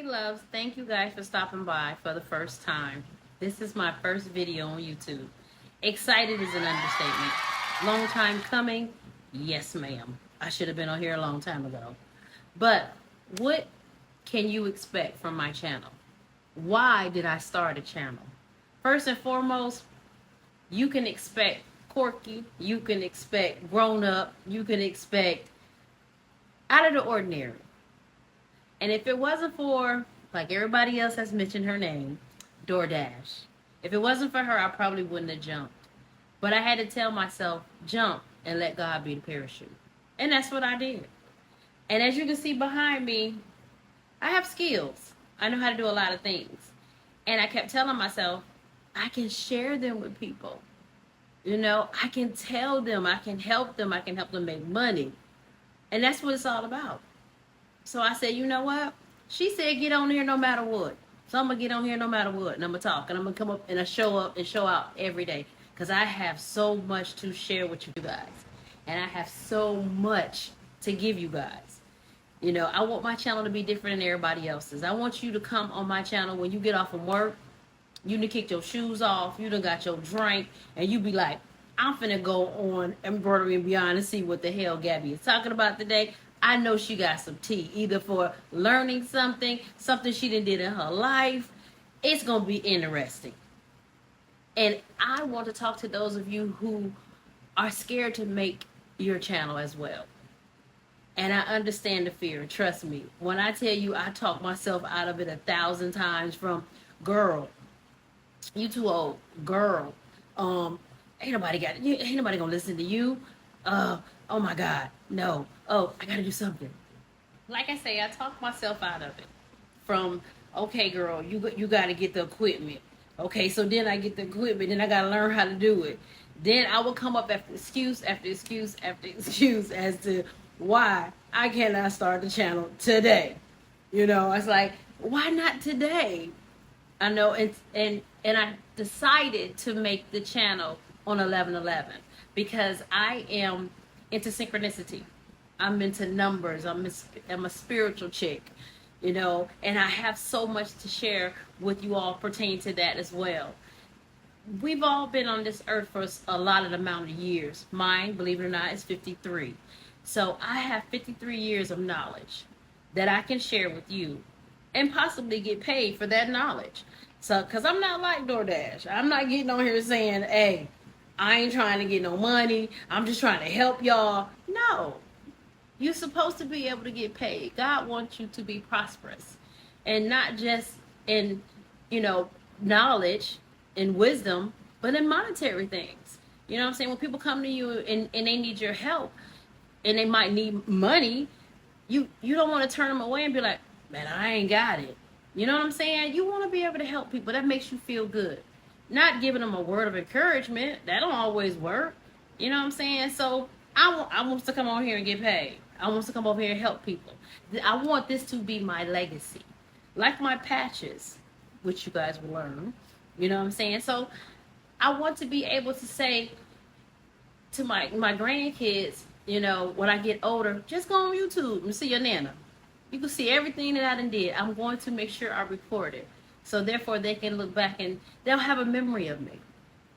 Hey loves, thank you guys for stopping by for the first time. This is my first video on YouTube. Excited is an understatement. Long time coming? Yes, ma'am. I should have been on here a long time ago. But what can you expect from my channel? Why did I start a channel? First and foremost, you can expect quirky, you can expect grown up, you can expect out of the ordinary. And if it wasn't for, like everybody else has mentioned her name, DoorDash. If it wasn't for her, I probably wouldn't have jumped. But I had to tell myself, jump and let God be the parachute. And that's what I did. And as you can see behind me, I have skills. I know how to do a lot of things. And I kept telling myself, I can share them with people. You know, I can tell them, I can help them make money. And that's what it's all about. So I said, you know what? She said, get on here no matter what. So I'm going to get on here no matter what. And I'm going to talk. And I'm going to come up and I show up and show out every day. Because I have so much to share with you guys. And I have so much to give you guys. You know, I want my channel to be different than everybody else's. I want you to come on my channel when you get off from work. You done kicked your shoes off. You done got your drink. And you be like, I'm finna go on Embroidery and Beyond and see what the hell Gabby is talking about today. I know she got some tea, either for learning something she done did in her life. It's going to be interesting. And I want to talk to those of you who are scared to make your channel as well. And I understand the fear. Trust me. When I tell you I talk myself out of it 1,000 times from, girl, you too old. Girl, ain't nobody gonna listen to you. Oh my God, no. Oh, I gotta do something. Like I say, I talk myself out of it. From, okay, girl, you gotta get the equipment. Okay, so then I get the equipment, then I gotta learn how to do it. Then I will come up after excuse after excuse after excuse as to why I cannot start the channel today. You know, it's like, why not today? I know, and I decided to make the channel on 11/11 because I am into synchronicity. I'm into numbers. I'm a spiritual chick, you know, and I have so much to share with you all pertaining to that as well. We've all been on this earth for a lot of amount of years. Mine, believe it or not, is 53. So I have 53 years of knowledge that I can share with you and possibly get paid for that knowledge. So, because I'm not like DoorDash. I'm not getting on here saying, hey, I ain't trying to get no money. I'm just trying to help y'all. No. You're supposed to be able to get paid. God wants you to be prosperous. And not just in, you know, knowledge and wisdom, but in monetary things. You know what I'm saying? When people come to you and they need your help and they might need money, you don't want to turn them away and be like, man, I ain't got it. You know what I'm saying? You want to be able to help people. That makes you feel good. Not giving them a word of encouragement. That don't always work. You know what I'm saying? So I want to come on here and get paid. I want to come over here and help people. I want this to be my legacy. Like my patches, which you guys will learn. You know what I'm saying? So I want to be able to say to my grandkids, you know, when I get older, just go on YouTube and see your nana. You can see everything that I done did. I'm going to make sure I record it. So therefore they can look back and they'll have a memory of me.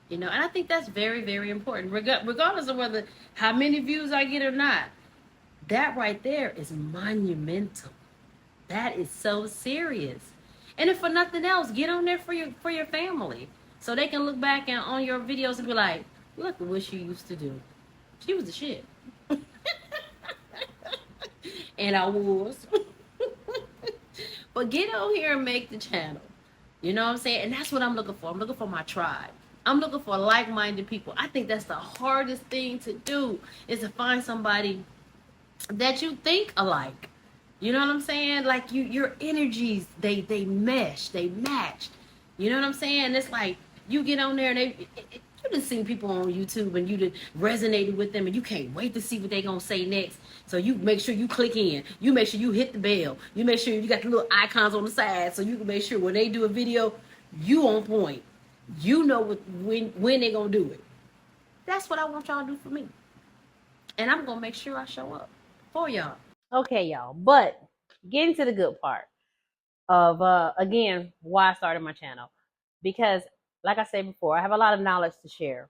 You know, and I think that's very, very important. Regardless of whether how many views I get or not. That right there is monumental. That is so serious. And if for nothing else, get on there for your family. So they can look back on your videos and be like, look at what she used to do. She was the shit. And I was. But get on here and make the channel. You know what I'm saying? And that's what I'm looking for. I'm looking for my tribe. I'm looking for like-minded people. I think that's the hardest thing to do, is to find somebody that you think alike. You know what I'm saying? Like your energies, they mesh, they match. You know what I'm saying? It's like you get on there and you done seen people on YouTube and you done resonated with them and you can't wait to see what they gonna say next. So you make sure you click in. You make sure you hit the bell. You make sure you got the little icons on the side so you can make sure when they do a video, you on point. You know when they gonna do it. That's what I want y'all to do for me. And I'm gonna make sure I show up for y'all. Okay, y'all. But getting to the good part. of again why I started my channel. Because like I said before, I have a lot of knowledge to share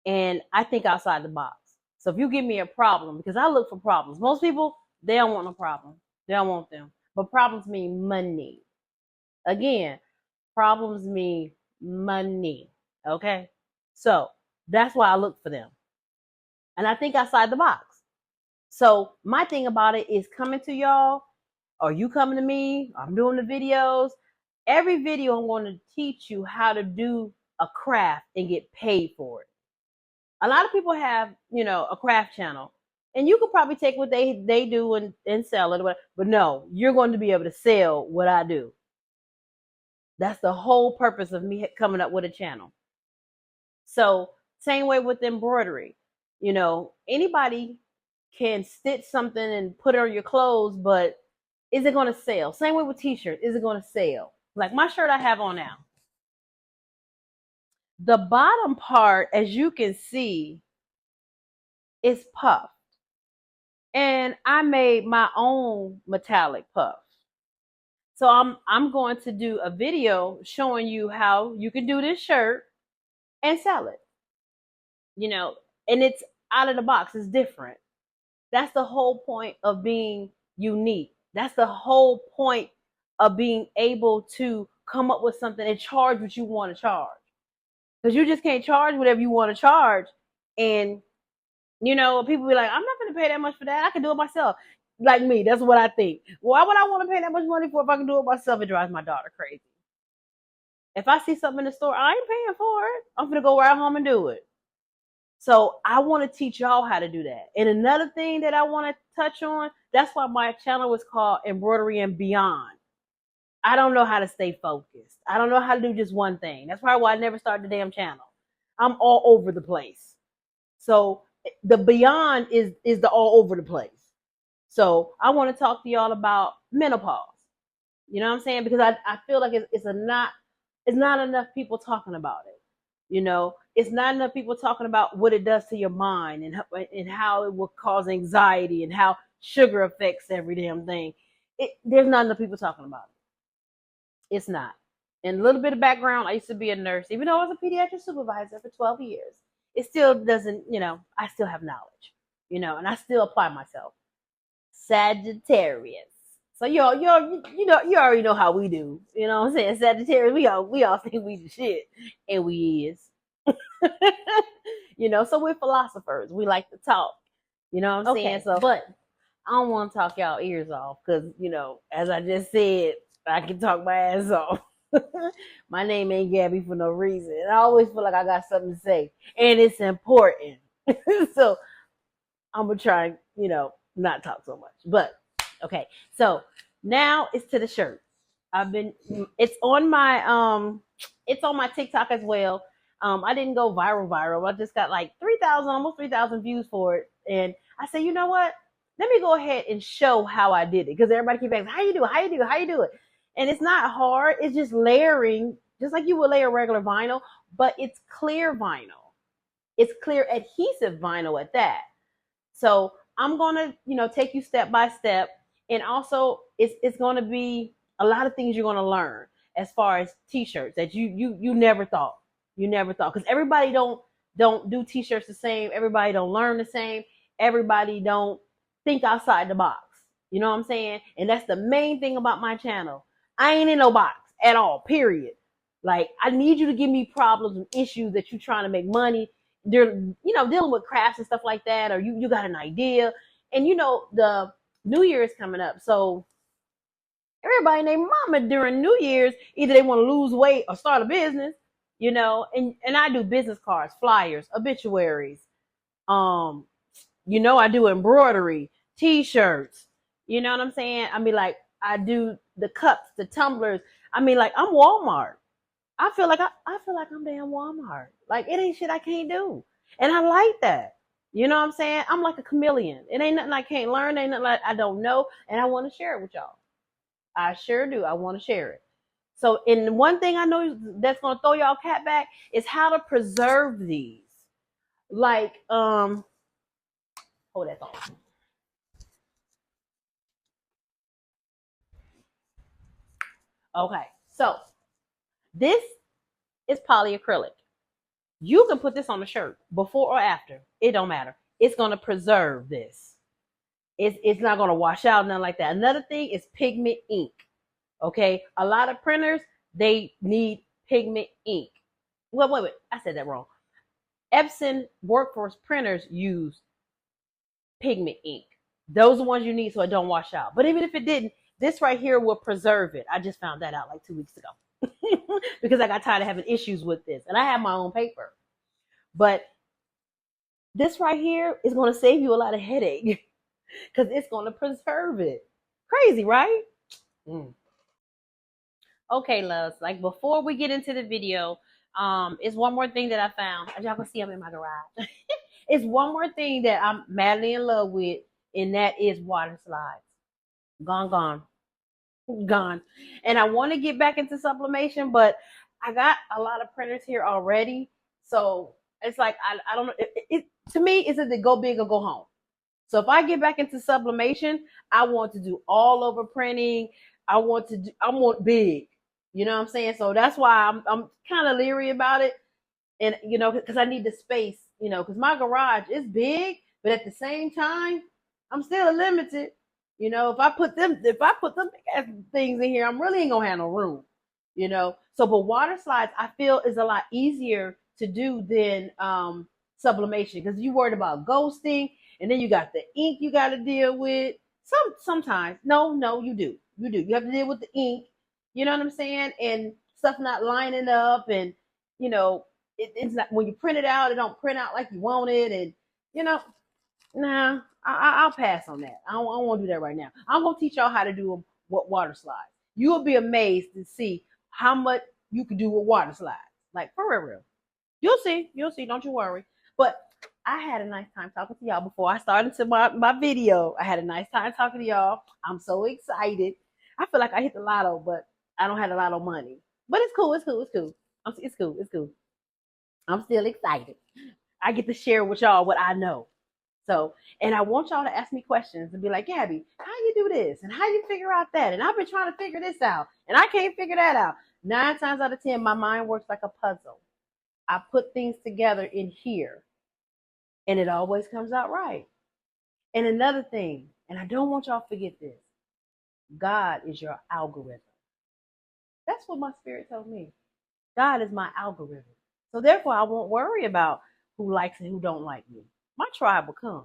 and I think outside the box. So if you give me a problem, because I look for problems. Most people, they don't want no problem. They don't want them. But problems mean money. Again, problems mean money. Okay? So that's why I look for them. And I think outside the box. So my thing about it is coming to y'all, or you coming to me, I'm doing the videos. Every video I'm going to teach you how to do a craft and get paid for it. A lot of people have, a craft channel. And you could probably take what they do and sell it. But no, you're going to be able to sell what I do. That's the whole purpose of me coming up with a channel. So same way with embroidery. Anybody can stitch something and put it on your clothes, but is it going to sell? Same way with t-shirts. Is it going to sell? Like my shirt I have on now. The bottom part, as you can see, is puffed. And I made my own metallic puff. So I'm going to do a video showing you how you can do this shirt and sell it. And it's out of the box. It's different. That's the whole point of being unique. That's the whole point of being able to come up with something and charge what you want to charge. Because you just can't charge whatever you want to charge. And, people be like, I'm not going to pay that much for that. I can do it myself. Like me, that's what I think. Why would I want to pay that much money for if I can do it myself? It drives my daughter crazy. If I see something in the store, I ain't paying for it. I'm going to go right home and do it. So I want to teach y'all how to do that. And another thing that I want to touch on, that's why my channel was called Embroidery and Beyond. I don't know how to stay focused. I don't know how to do just one thing. That's probably why I never started the damn channel. I'm all over the place. So the beyond is the all over the place. So I want to talk to y'all about menopause. You know what I'm saying? Because I feel like it's not enough people talking about it. It's not enough people talking about what it does to your mind and how it will cause anxiety and how sugar affects every damn thing. There's not enough people talking about it. It's not. And a little bit of background, I used to be a nurse. Even though I was a pediatric supervisor for 12 years, it still doesn't, I still have knowledge, and I still apply myself. Sagittarius. So you already know how we do. You know what I'm saying? Sagittarius, we all think we the shit, and we is. So we're philosophers. We like to talk. You know what I'm saying? So, but I don't want to talk y'all ears off because, as I just said, I can talk my ass off. My name ain't Gabby for no reason. And I always feel like I got something to say, and it's important. So I'm gonna try, not talk so much. But okay, so now it's to the shirt. It's on my TikTok as well. I didn't go viral. I just got like 3,000, almost 3,000 views for it. And I said, you know what? Let me go ahead and show how I did it. Because everybody keeps asking, how you do it? And it's not hard. It's just layering, just like you would layer regular vinyl, but it's clear vinyl. It's clear adhesive vinyl at that. So I'm going to, take you step by step. And also it's going to be a lot of things you're going to learn as far as t-shirts that you never thought. You never thought. Because everybody don't do t-shirts the same. Everybody don't learn the same. Everybody don't think outside the box. You know what I'm saying? And that's the main thing about my channel. I ain't in no box at all, period. Like, I need you to give me problems and issues that you're trying to make money. They're, dealing with crafts and stuff like that, or you got an idea. And, the New Year is coming up. So everybody and their mama during New Year's, either they want to lose weight or start a business, and I do business cards, flyers, obituaries. I do embroidery, t-shirts. You know what I'm saying? I mean, like, I do the cups, the tumblers. I mean, like, I'm Walmart. I feel like I'm damn Walmart. Like, it ain't shit I can't do. And I like that. You know what I'm saying? I'm like a chameleon. It ain't nothing I can't learn. Ain't nothing I don't know. And I want to share it with y'all. I sure do. I want to share it. So, and one thing I know that's going to throw y'all cat back is how to preserve these. Like, hold that thought. Okay, so this is polyacrylic. You can put this on a shirt before or after. It don't matter. It's going to preserve this. It's not going to wash out, nothing like that. Another thing is pigment ink. Okay, a lot of printers, they need pigment ink. Well, wait, I said that wrong. Epson workforce printers use pigment ink. Those are the ones you need so it don't wash out. But even if it didn't, this right here will preserve it. I just found that out like 2 weeks ago because I got tired of having issues with this. And I have my own paper. But this right here is going to save you a lot of headache because it's going to preserve it. Crazy, right? Okay, loves. Like before we get into the video, it's one more thing that I found. As y'all can see, I'm in my garage. It's one more thing that I'm madly in love with, and that is water slides. Gone. And I want to get back into sublimation, but I got a lot of printers here already. So it's like, I don't know. To me, it's either go big or go home. So if I get back into sublimation, I want to do all over printing. I want big. You know what I'm saying? So that's why I'm kind of leery about it. And, you know, because I need the space, you know, because my garage is big, but at the same time, I'm still limited. You know, if I put them big ass things in here, I'm really ain't gonna have no room. You know, so but water slides I feel is a lot easier to do than sublimation because you worried about ghosting, and then you got the ink you got to deal with. Sometimes no, you have to deal with the ink. You know what I'm saying? And stuff not lining up, and you know it's not when you print it out, it don't print out like you want it, and you know, nah, I'll pass on that. I don't want to do that right now. I'm gonna teach y'all how to do what water slides. You will be amazed to see how much you can do with water slides. Like for real. You'll see. Don't you worry. But I had a nice time talking to y'all before I started to my video. I had a nice time talking to y'all. I'm so excited. I feel like I hit the lotto, but I don't have a lot of money. But it's cool. It's cool. I'm still excited. I get to share with y'all what I know. So, and I want y'all to ask me questions and be like, Gabby, how you do this? And how you figure out that? And I've been trying to figure this out. And I can't figure that out. 9 times out of 10, my mind works like a puzzle. I put things together in here. And it always comes out right. And another thing, and I don't want y'all to forget this. God is your algorithm. That's what my spirit told me. God is my algorithm. So therefore, I won't worry about who likes and who don't like me. My tribe will come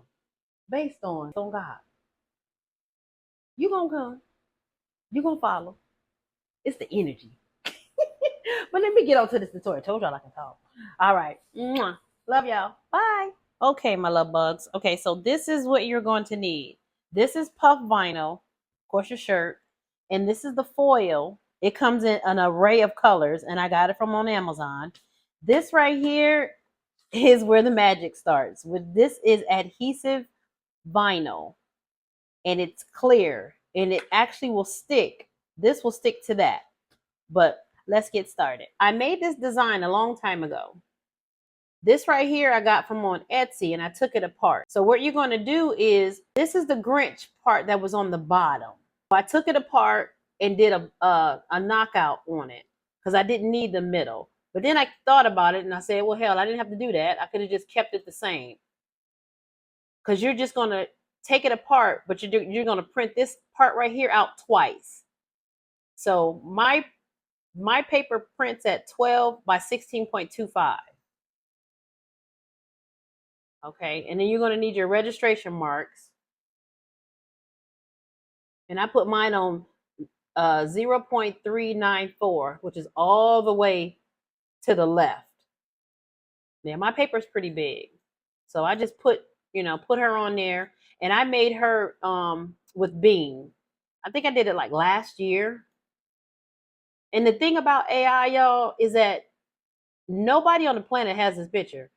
based on God. You gonna come. You gonna follow. It's the energy. But let me get on to this tutorial. I told y'all I can talk. All right. Mwah. Love y'all. Bye. Okay, my love bugs. Okay, so this is what you're going to need. This is puff vinyl, of course, your shirt. And this is the foil. It comes in an array of colors, and I got it from on Amazon. This right here is where the magic starts. With this is adhesive vinyl, and it's clear, and it actually will stick. This will stick to that. But let's get started. I made this design a long time ago. This right here I got from on Etsy, and I took it apart. So what you're going to do is, this is the Grinch part that was on the bottom. I took it apart and did a knockout on it because I didn't need the middle. But then I thought about it and I said, well, hell, I didn't have to do that. I could have just kept it the same. Because you're just going to take it apart, but you're going to print this part right here out twice. So my paper prints at 12 by 16.25. Okay, and then you're going to need your registration marks. And I put mine on 0.394, which is all the way to the left. Now, my paper is pretty big. So I just put her on there. And I made her with Bean. I think I did it like last year. And the thing about AI, y'all, is that nobody on the planet has this picture.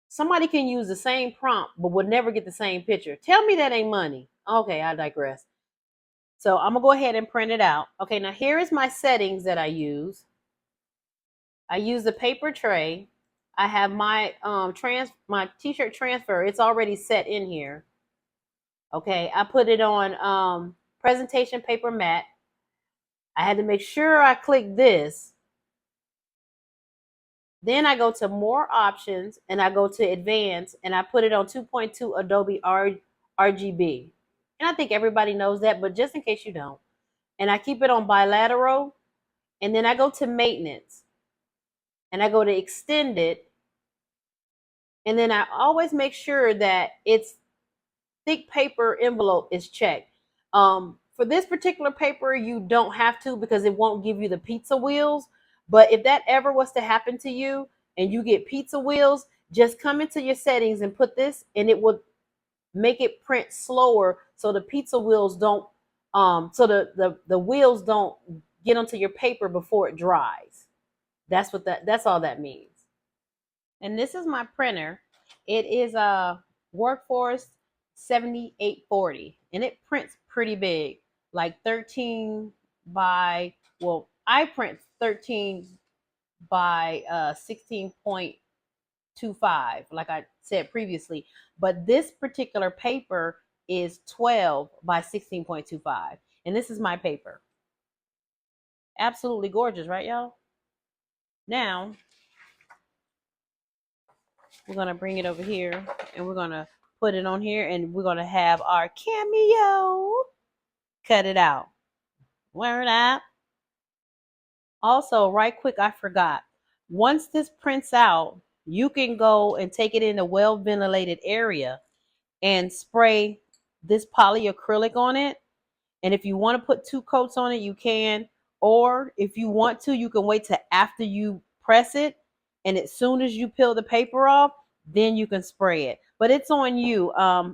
Somebody can use the same prompt, but would never get the same picture. Tell me that ain't money. Okay, I digress. So I'm going to go ahead and print it out. Okay, now here is my settings that I use. I use the paper tray. I have my my t-shirt transfer. It's already set in here. Okay, I put it on presentation paper matte. I had to make sure I click this. Then I go to more options and I go to advanced and I put it on 2.2 Adobe RGB. And I think everybody knows that, but just in case you don't. And I keep it on bilateral. And then I go to maintenance and I go to extended. And then I always make sure that it's thick paper envelope is checked. For this particular paper, you don't have to because it won't give you the pizza wheels. But if that ever was to happen to you and you get pizza wheels, just come into your settings and put this, and it will make it print slower so the pizza wheels don't, so the wheels don't get onto your paper before it dries. That's all that means. And this is my printer. It is a Workforce 7840, and it prints pretty big, like 13 by, well, I print 13 by 16.25, like I said previously. But this particular paper is 12 by 16.25, and this is my paper. Absolutely gorgeous, right, y'all? Now, we're going to bring it over here and we're going to put it on here and we're going to have our cameo. Cut it out. Word up. Also, right quick, I forgot. Once this prints out, you can go and take it in a well ventilated area and spray this polyacrylic on it. And if you want to put 2 coats on it, you can. Or if you want to, you can wait till after you press it. And as soon as you peel the paper off, then you can spray it. But it's on you.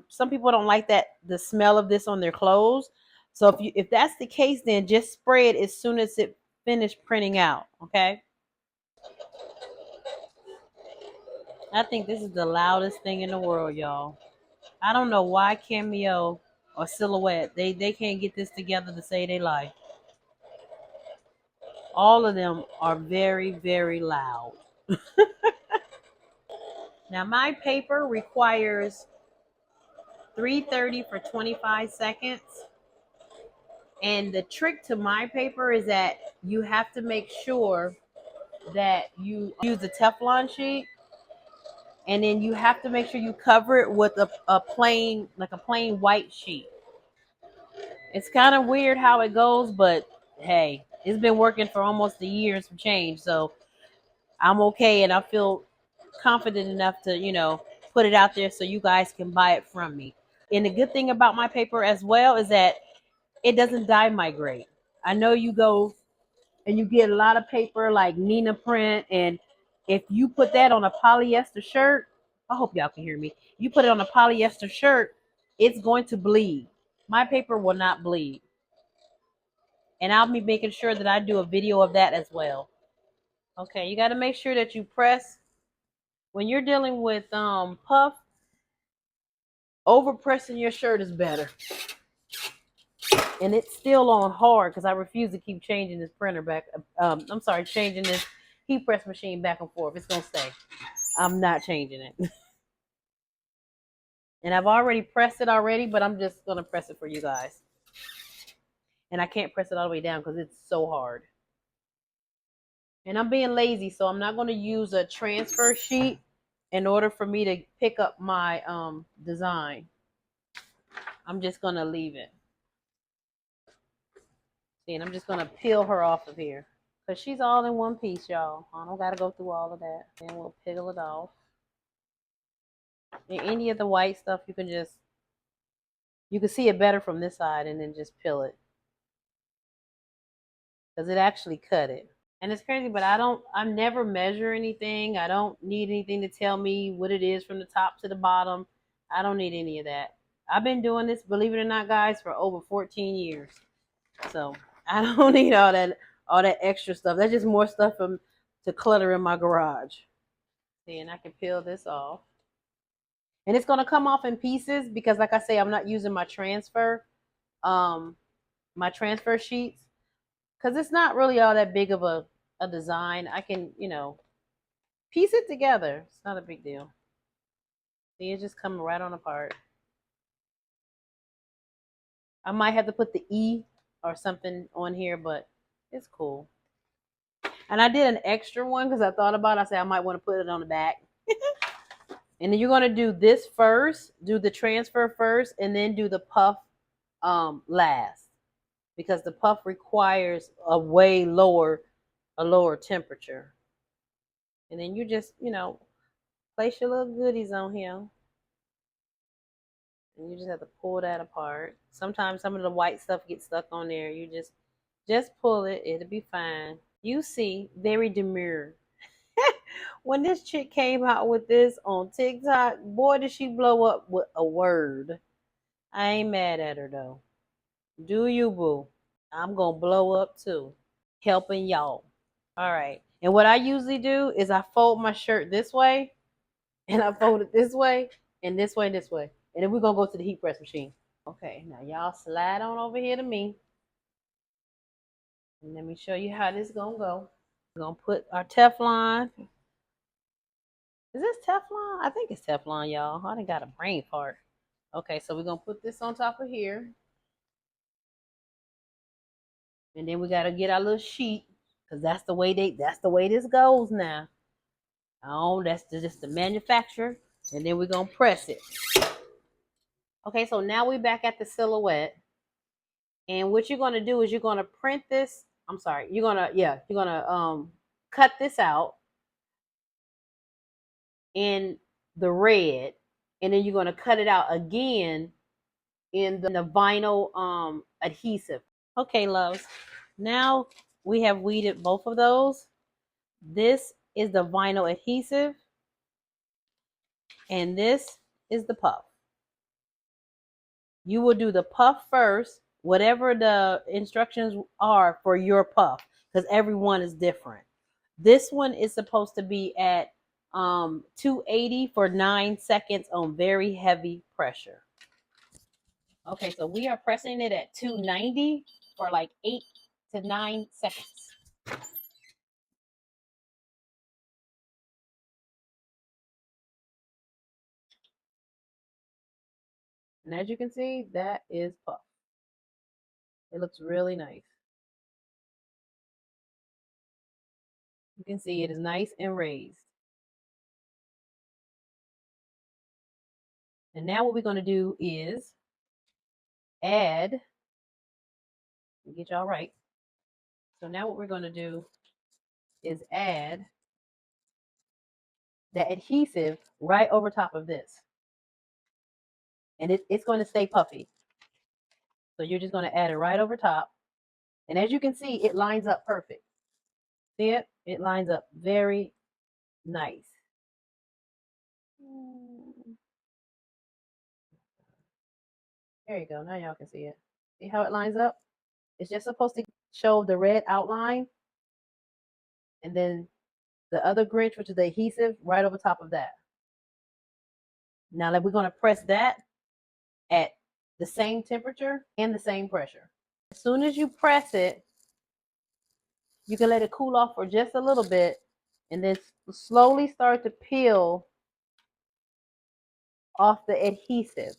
Some people don't like the smell of this on their clothes. So if that's the case, then just spray it as soon as it finished printing out. Okay. I think this is the loudest thing in the world, y'all. I don't know why Cameo or Silhouette, they can't get this together to say they like. All of them are very, very loud. Now my paper requires 330 for 25 seconds. And the trick to my paper is that you have to make sure that you use a Teflon sheet, and then you have to make sure you cover it with a plain, like a plain white sheet. It's kind of weird how it goes, but hey, it's been working for almost a year and some change, so I'm okay, and I feel confident enough to, put it out there so you guys can buy it from me. And the good thing about my paper as well is that it doesn't dye migrate. I know you go and you get a lot of paper like Nina print, and if you put that on a polyester shirt, I hope y'all can hear me. You put it on a polyester shirt, it's going to bleed. My paper will not bleed. And I'll be making sure that I do a video of that as well. Okay, you got to make sure that you press. When you're dealing with puff, over pressing your shirt is better. And it's still on hard because I refuse to keep changing this printer back. Changing this heat press machine back and forth. It's going to stay. I'm not changing it. And I've already pressed it already, but I'm just going to press it for you guys. And I can't press it all the way down because it's so hard. And I'm being lazy, so I'm not going to use a transfer sheet in order for me to pick up my design. I'm just going to leave it. See, and I'm just going to peel her off of here. Because she's all in one piece, y'all. I don't got to go through all of that. Then we'll peel it off. And any of the white stuff, you can see it better from this side and then just peel it. Because it actually cut it. And it's crazy, but I never measure anything. I don't need anything to tell me what it is from the top to the bottom. I don't need any of that. I've been doing this, believe it or not, guys, for over 14 years. So I don't need all that extra stuff. That's just more stuff to clutter in my garage. See, and I can peel this off. And it's going to come off in pieces because, like I say, I'm not using my transfer sheets. Because it's not really all that big of a design. I can, piece it together. It's not a big deal. See, it's just coming right on apart. I might have to put the E or something on here, but It's cool. And I did an extra one because I thought about it. I said I might want to put it on the back. And then you're going to do this first, do the transfer first, and then do the puff last. Because the puff requires a lower temperature. And then you just, place your little goodies on here. And you just have to pull that apart. Sometimes some of the white stuff gets stuck on there. You just pull it. It'll be fine. You see, very demure. When this chick came out with this on TikTok, boy, did she blow up with a word. I ain't mad at her though. Do you, boo? I'm gonna blow up too. Helping y'all. All right. And what I usually do is I fold my shirt this way, and I fold it this way, and this way, and this way. And then we're gonna go to the heat press machine. Okay, now y'all slide on over here to me. And let me show you how this is gonna go. We're gonna put our Teflon. Is this Teflon? I think it's Teflon, y'all. I done got a brain fart. Okay, so we're gonna put this on top of here. And then we gotta get our little sheet, because that's the way this goes now. Oh, that's just the manufacturer. And then we're gonna press it. Okay, so now we're back at the silhouette. And what you're gonna do is you're gonna print this. I'm sorry, you're gonna cut this out in the red, and then you're gonna cut it out again in the vinyl adhesive. Okay, loves. Now we have weeded both of those. This is the vinyl adhesive, and this is the puff. You will do the puff first, whatever the instructions are for your puff, because everyone is different. This one is supposed to be at 280 for 9 seconds on very heavy pressure. Okay, so we are pressing it at 290 for like 8 to 9 seconds. And as you can see, that is puff. It looks really nice. You can see it is nice and raised. And now what we're going to do is add, get y'all right. So now what we're going to do is add the adhesive right over top of this. And it's going to stay puffy. So you're just going to add it right over top. And as you can see, it lines up perfect. See it? It lines up very nice. There you go. Now y'all can see it. See how it lines up? It's just supposed to show the red outline. And then the other grinch, which is the adhesive, right over top of that. Now we're going to press that at the same temperature and the same pressure. As soon as you press it, you can let it cool off for just a little bit, and then slowly start to peel off the adhesive.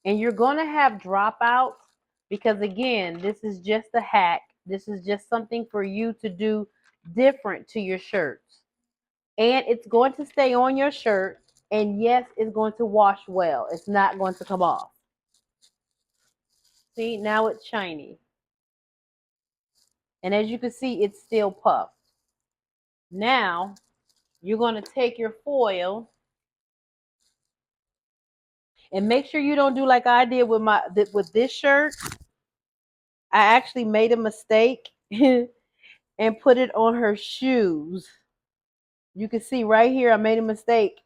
And you're going to have dropouts because, again, this is just a hack. This is just something for you to do different to your shirts. And it's going to stay on your shirt. And yes, it's going to wash well. It's not going to come off. See, now it's shiny. And as you can see, it's still puffed. Now, you're going to take your foil and make sure you don't do like I did with this shirt. I actually made a mistake and put it on her shoes. You can see right here, I made a mistake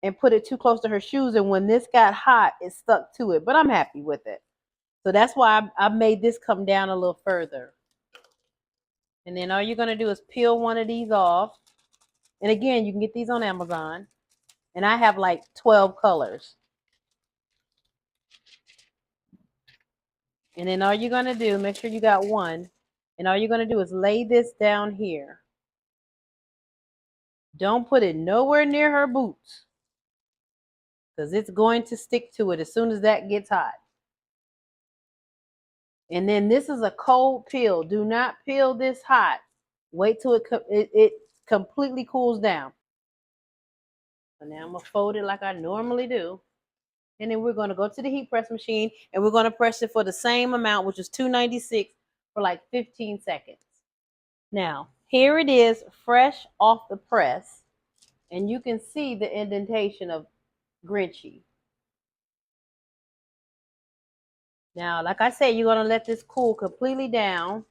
and put it too close to her shoes. And when this got hot, it stuck to it. But I'm happy with it. So that's why I made this come down a little further. And then all you're going to do is peel one of these off. And again, you can get these on Amazon. And I have like 12 colors. And then all you're going to do, make sure you got one. And all you're going to do is lay this down here. Don't put it nowhere near her boots, because it's going to stick to it as soon as that gets hot. And then this is a cold peel. Do not peel this hot. Wait till it completely cools down. So now I'm going to fold it like I normally do. And then we're going to go to the heat press machine and we're going to press it for the same amount, which is 296, for like 15 seconds. Now, here it is, fresh off the press. And you can see the indentation of Grinchy. Now, like I said, you're going to let this cool completely down.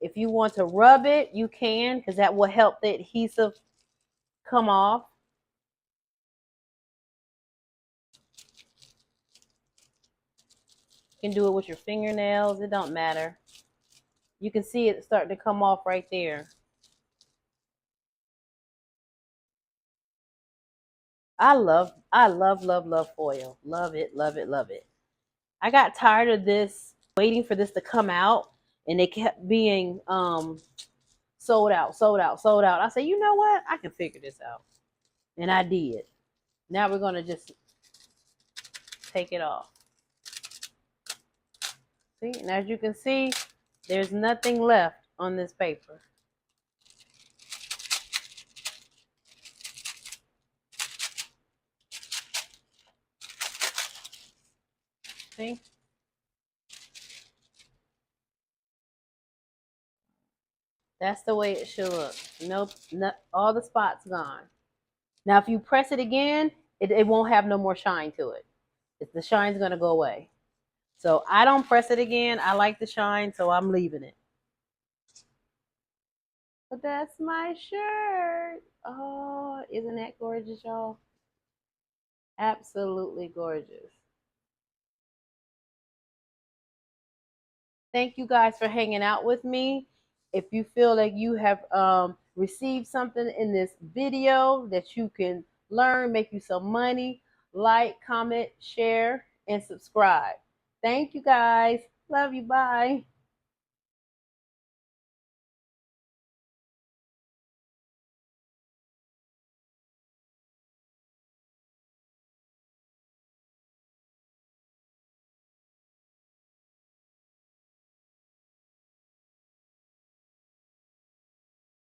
If you want to rub it, you can, because that will help the adhesive come off. You can do it with your fingernails. It don't matter. You can see it starting to come off right there. I love, love foil. Love it, love it, love it. I got tired of this, waiting for this to come out, and it kept being sold out, sold out, sold out. I said, you know what? I can figure this out. And I did. Now we're going to just take it off. See, and as you can see, there's nothing left on this paper. See? That's the way it should look. Nope, not, all the spots gone. Now, if you press it again, it won't have no more shine to it. The shine's going to go away. So I don't press it again. I like the shine, so I'm leaving it. But that's my shirt. Oh, isn't that gorgeous, y'all? Absolutely gorgeous. Thank you guys for hanging out with me. If you feel like you have received something in this video that you can learn, make you some money, like, comment, share, and subscribe. Thank you guys. Love you. Bye.